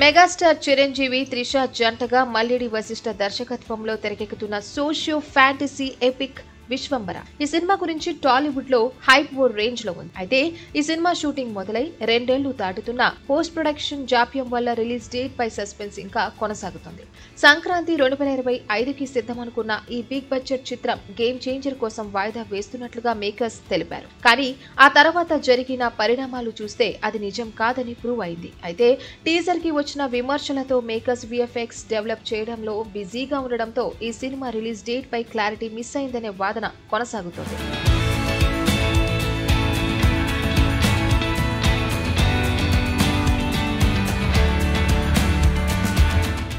Megastar Chiranjeevi, Trisha జంటగా మల్లిడి వశిష్ఠ దర్శకత్వంలో తెరకెక్కుతున్న సోషియో ఫ్యాంటసీ ఎపిక్ విశ్వంబర. ఈ సినిమా గురించి టాలీవుడ్ లో హైప్ ఓ రేంజ్ లో ఉంది. అయితే ఈ సినిమా షూటింగ్ మొదలై 2 ఏళ్లు దాటుతున్న పోస్ట్ ప్రొడక్షన్ జాప్యం వల్ల రిలీజ్ డేట్ పై సస్పెన్స్ ఇంకా కొనసాగుతుంది. సంక్రాంతి 2025కి సిద్ధమనుకున్న ఈ బిగ్ బడ్జెట్ చిత్రం గేమ్ చేంజర్ కోసం వాయిదా వేస్తున్నట్లుగా మేకర్స్ తెలిపారు. కానీ ఆ తర్వాత జరిగిన పరిణామాలు చూస్తే అది నిజం కాదని ప్రూవ్ అయింది. అయితే టీజర్ కి వచ్చిన విమర్శలతో మేకర్స్ విఎఫ్ఎక్స్ డెవలప్ చేయడంలో బిజీగా ఉండడంతో ఈ సినిమా రిలీజ్ డేట్ పై క్లారిటీ మిస్ అయిందనే వాదన కొనసాగుతోంది.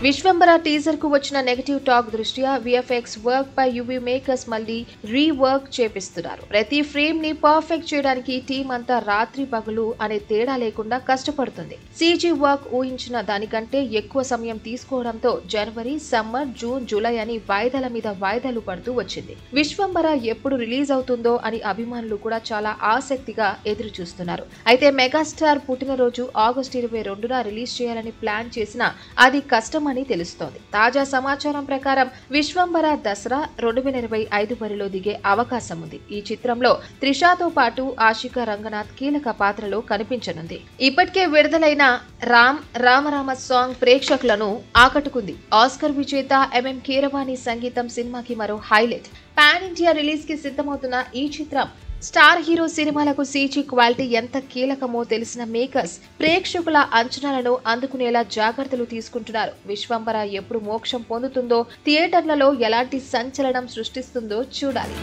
విశ్వంబర టీజర్ కు వచ్చిన నెగటివ్ టాక్ దృష్ట్యా విఎఫ్ఎక్స్ వర్క్ పై యువి మేకర్స్ మళ్లీ రీవర్క్ చేపిస్తున్నారు. ప్రతి ఫ్రేమ్ ని పర్ఫెక్ట్ చేయడానికి టీం అంతా రాత్రి పగలు అనే తేడా లేకుండా కష్టపడుతుంది. సీజీ వర్క్ ఊహించిన దానికంటే ఎక్కువ సమయం తీసుకోవడంతో జనవరి, సమ్మర్, జూన్, జూలై అని వాయిదాల మీద వాయిదాలు పడుతూ వచ్చింది. విశ్వంబర ఎప్పుడు రిలీజ్ అవుతుందో అని అభిమానులు కూడా చాలా ఆసక్తిగా ఎదురు చూస్తున్నారు. అయితే మెగాస్టార్ పుట్టినరోజు ఆగస్టు 22న రిలీజ్ చేయాలని ప్లాన్ చేసినా అది కష్టం అని తెలుస్తోంది. తాజా సమాచారం ప్రకారం విశ్వంబర దసరా 2025 బరిలో దిగే అవకాశం ఉంది. ఈ చిత్రంలో త్రిషాతో పాటు ఆశికా రంగనాథ్ కీలక పాత్రలో కనిపించనుంది. ఇప్పటికే విడుదలైన రామ సాంగ్ ప్రేక్షకులను ఆకట్టుకుంది. ఆస్కర్ విజేత ఎంఎం కీరవాణి సంగీతం సినిమాకి మరో హైలైట్. పాన్ ఇండియా రిలీజ్ కి సిద్ధమవుతున్న ఈ చిత్రం స్టార్ హీరో సినిమాలకు సీజీ క్వాలిటీ ఎంత కీలకమో తెలిసిన మేకర్స్ ప్రేక్షకుల అంచనాలను అందుకునేలా జాగ్రత్తలు తీసుకుంటున్నారు. విశ్వంబర ఎప్పుడు మోక్షం పొందుతుందో, థియేటర్లలో ఎలాంటి సంచలనం సృష్టిస్తుందో చూడాలి.